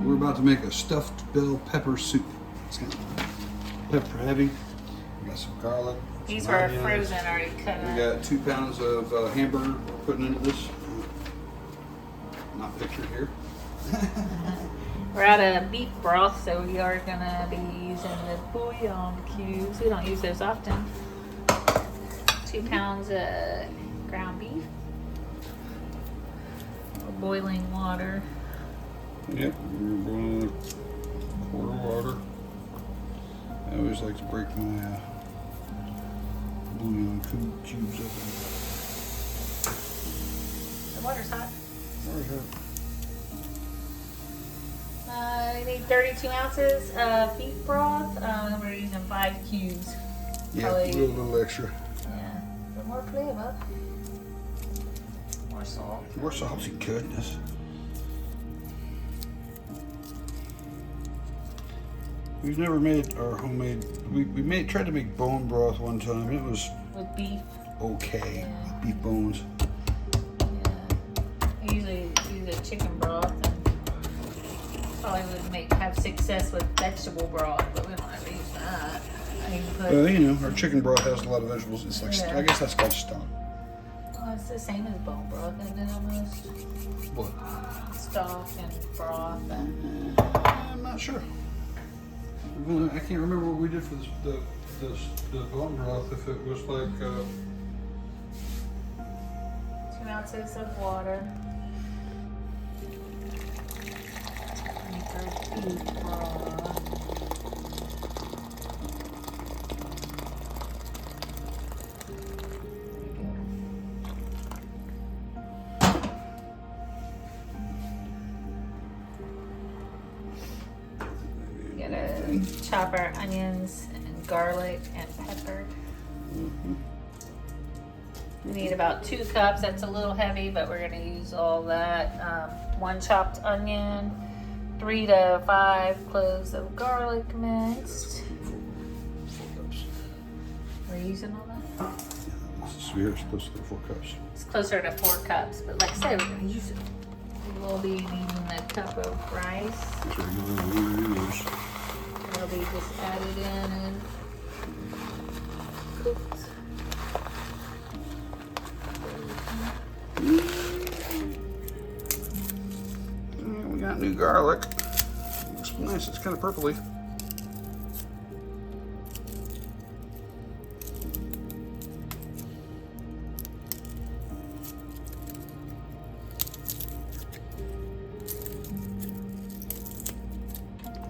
We're about to make a stuffed bell pepper soup. It's kind of pepper heavy. We got some garlic. These some were onions. frozen already cut We up. got 2 pounds of hamburger we're putting into this. Not pictured here. We're out of beef broth, so we are gonna be using the bouillon cubes. We don't use those often. 2 pounds of ground beef. Boiling water. Yep, we're boiling a quart of water. I always like to break my bouillon cubes up. The water's hot. Where's that? We need 32 ounces of beef broth. We're using 5 cubes. Yeah, Probably- a little extra. Yeah, but more flavor. More salt. More salty goodness. We've never made our homemade. We tried to make bone broth one time. It was With beef. okay. Yeah. Beef bones. Yeah. We usually use a chicken broth and probably would have success with vegetable broth, but we don't ever use that. I mean, Well, you know, our chicken broth has a lot of vegetables. It's like Yeah. I guess that's called stock. well, it's the same as bone broth, isn't it almost? What? Stock and broth and I'm not sure. Well, I can't remember what we did for the bone broth. If it was like 2 ounces of water. Make our beef broth. Gotta chop our onions and garlic and pepper. We need about 2 cups. That's a little heavy, but we're gonna use all that. 1 chopped onion, 3 to 5 cloves of garlic mixed. 4 cups. We're using all that. Yeah, this is we're supposed to go 4 cups. It's closer to 4 cups, but like I said, we're gonna use it. We will be needing a cup of rice. That's regular we use. It'll be just added in and cooked. Yeah, we got new garlic. Looks nice. It's kind of purpley.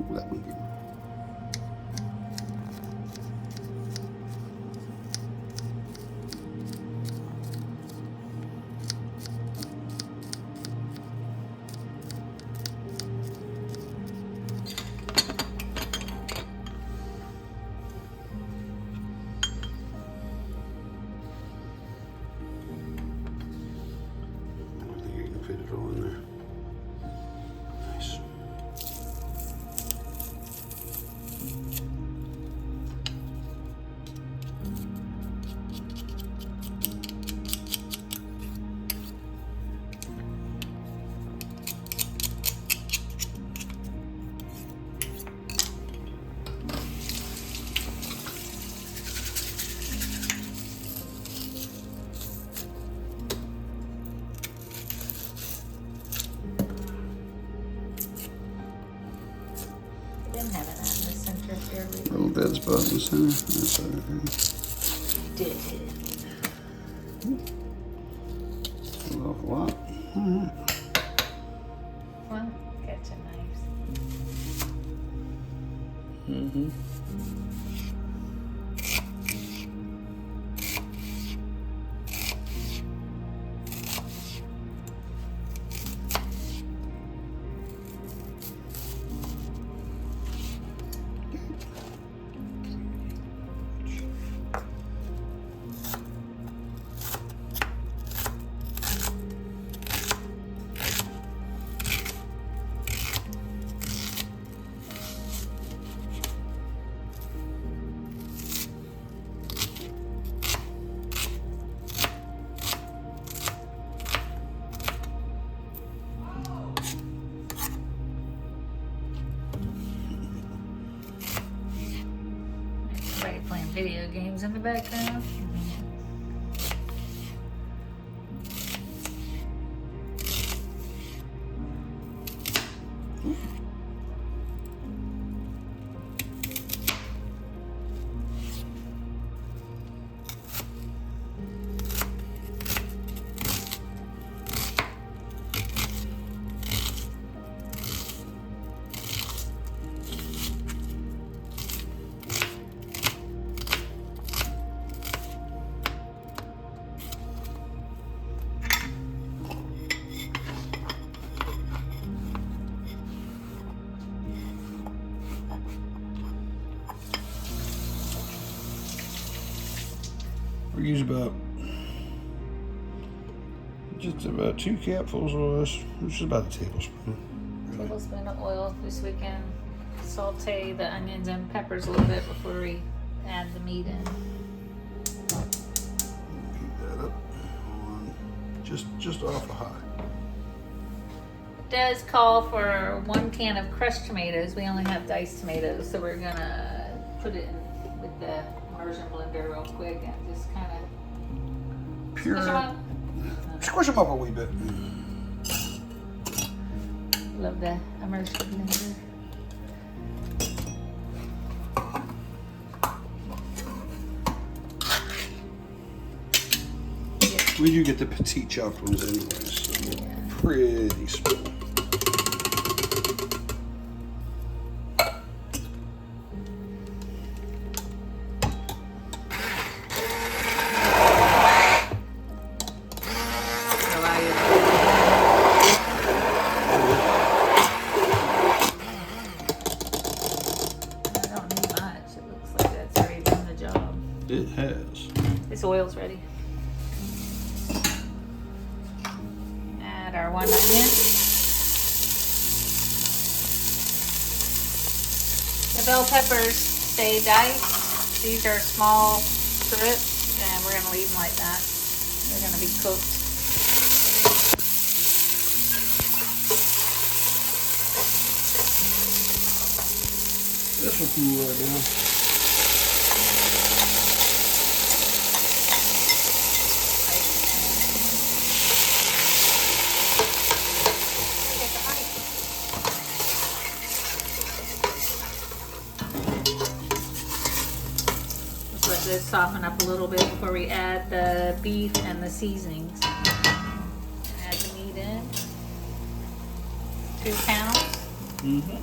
Ooh, that one good. I think you can fit it all in there. Nice. We didn't have it in the center here. Little dead spot in the center. That's right We did. there. An awful lot. Well, catch a knife. Mm-hmm. video games in the background. We use just about 2 capfuls of this, which is about a tablespoon. Tablespoon of oil. This we can saute the onions and peppers a little bit before we add the meat in. Keep that up on just off a high. It does call for 1 can of crushed tomatoes. We only have diced tomatoes, so we're gonna put it in with the immersion blender real quick and just kind of Squish them up a wee bit. Love the immersion blender. We do get the petite chopped ones anyways, so pretty small. It has. This oil's ready. Add our 1 onion. The bell peppers stay diced. These are small strips, and we're gonna leave them like that. They're gonna be cooked. This will cool right down. Let this soften up a little bit before we add the beef and the seasonings. Add the meat in. 2 pounds. Mm-hmm.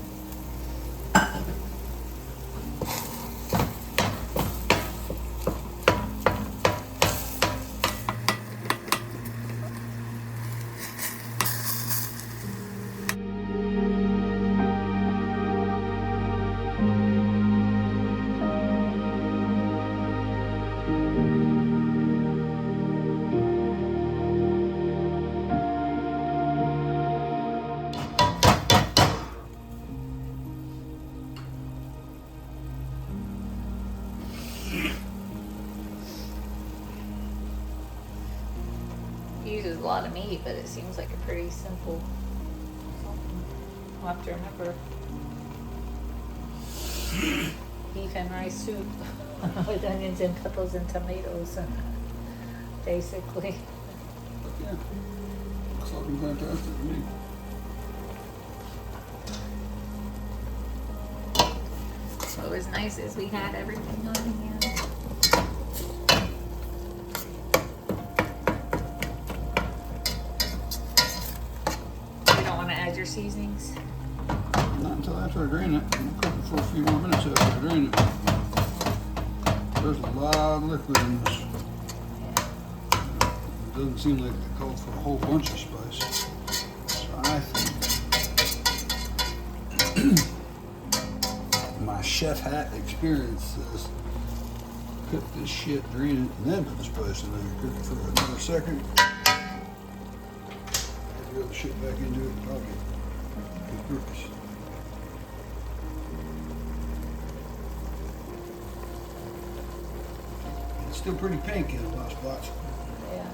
Uses a lot of meat, but it seems like a pretty simple. I'll have to remember. Beef and rice soup with onions and peppers and tomatoes, basically. Yeah, looks looking fantastic to me. What was nice is we had everything on hand. You don't want to add your seasonings? Not until after I drain it. I'm cooking for a few more minutes after I drain it. There's a lot of liquid in this. It doesn't seem like it calls for a whole bunch of spice. So I think my chef hat experience says cook this shit, drain it, and then put the spice in there. Cook it for another second. Add the other shit back into it, probably good purpose. It's still pretty pink in a lot of spots. Yeah.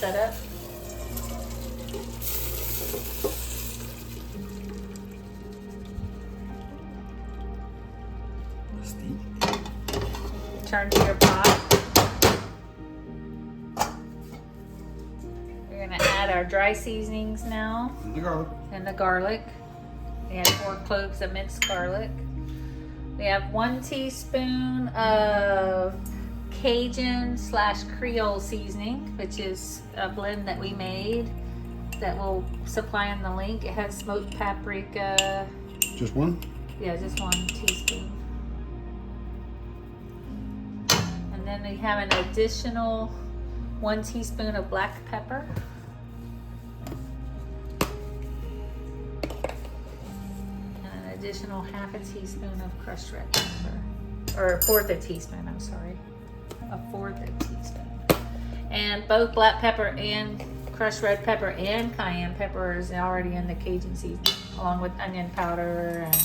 set up. Turn to your pot. We're gonna add our dry seasonings now. And the garlic. And the garlic. We have 4 cloves of minced garlic. We have 1 teaspoon of Cajun / Creole seasoning, which is a blend that we made that we'll supply in the link. It has smoked paprika. Just one? Yeah, just 1 teaspoon. And then we have an additional 1 teaspoon of black pepper. And an additional ½ teaspoon of crushed red pepper. Or 1/4 teaspoon, I'm sorry. 1/4 teaspoon. And both black pepper and crushed red pepper and cayenne pepper is already in the Cajun seasoning, along with onion powder. And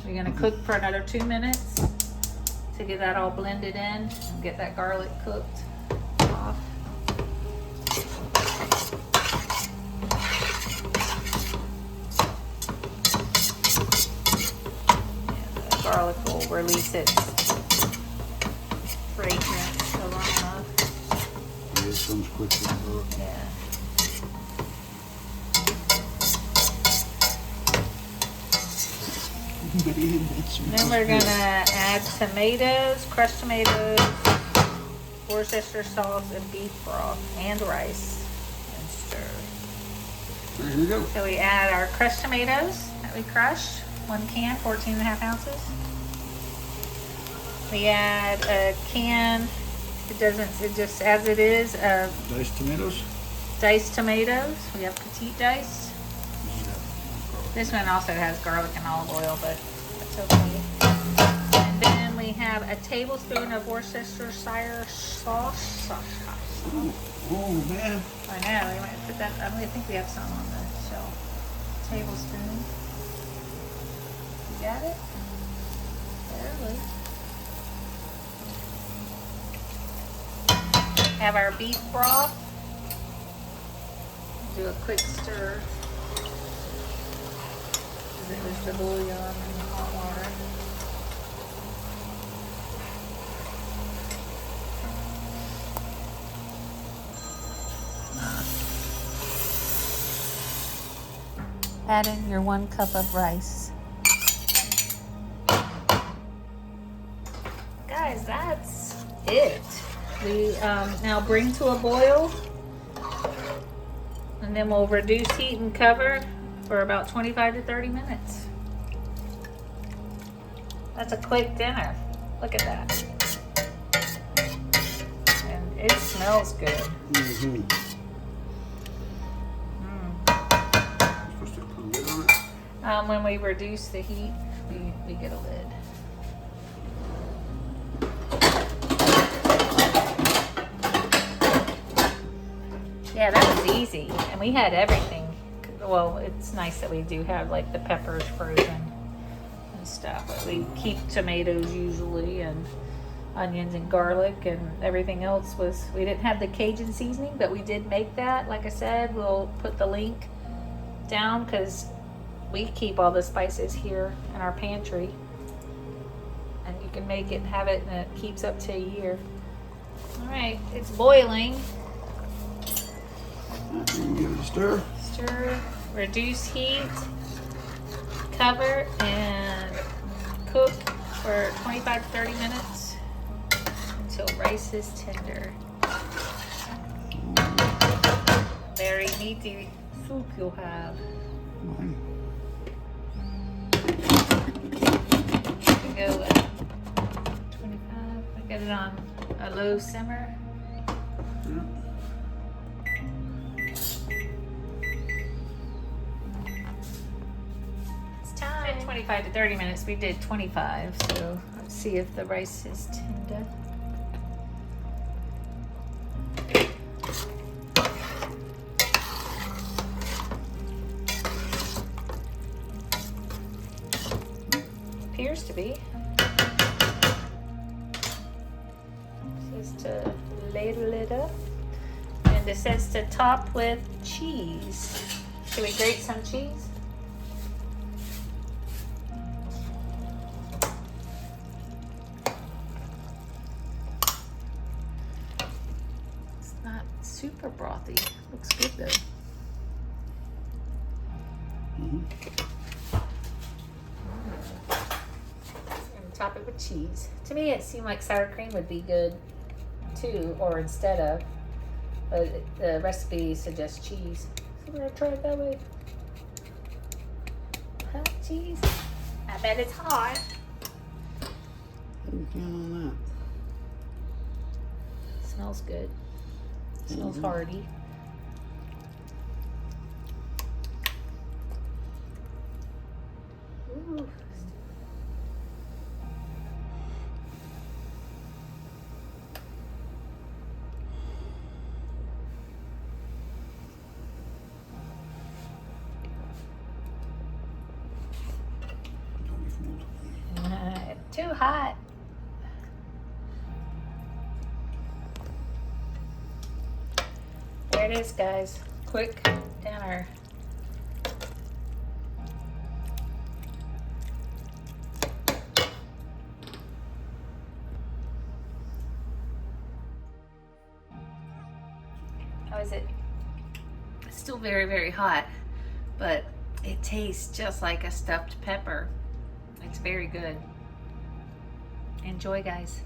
we're gonna cook for another 2 minutes to get that all blended in and get that garlic cooked off. And the garlic will release its fragrance aroma. Yeah, it comes quickly. Yeah. And then we're gonna add tomatoes, crushed tomatoes, Worcestershire sauce, and beef broth, and rice, and stir. There you go. So we add our crushed tomatoes that we crushed, 1 can, 14½ ounces. We add a can, it just as it is, of Diced tomatoes. diced tomatoes. We have petite diced. This one also has garlic and olive oil, but that's okay. And then we have a tablespoon of Worcestershire sauce. Oh man. I know, we might put that, I think we have some on the shelf. Tablespoon. You got it? Barely. Have our beef broth. Do a quick stir. It was the bouillon in the hot water. Add in your 1 cup of rice. Guys, that's it. We now bring to a boil, and then we'll reduce heat and cover for about 25 to 30 minutes. That's a quick dinner. Look at that. And it smells good. Mm-hmm. Supposed to put a lid on it? When we reduce the heat, we get a lid. Yeah, that was easy. And we had everything. Well, it's nice that we do have like the peppers frozen and stuff. But we keep tomatoes usually, and onions and garlic, and everything else was, we didn't have the Cajun seasoning, but we did make that. Like I said, we'll put the link down because we keep all the spices here in our pantry. And you can make it and have it, and it keeps up to a year. All right, it's boiling. You can give it a stir. Stir, reduce heat, cover, and cook for 25 to 30 minutes until rice is tender. Very meaty soup you'll have. Go at 25. I get it on a low simmer. Yeah. Time 25 to 30 minutes. We did 25, so let's see if the rice is tender. Appears to be. Just to ladle it up, and It says to top with cheese. Should we grate some cheese? It's not super brothy. Looks good though. Mm-hmm. And top it with cheese. To me, it seemed like sour cream would be good too, or instead of. But the recipe suggests cheese. So we're gonna try it that way. Hot cheese. I bet it's hot. I'm counting on Smells good. Smells Mhm. hearty. Ooh. that. Don't be fooled. Too hot. There it is, guys. Quick dinner. How is it? It's still very, very hot, but it tastes just like a stuffed pepper. It's very good. Enjoy, guys.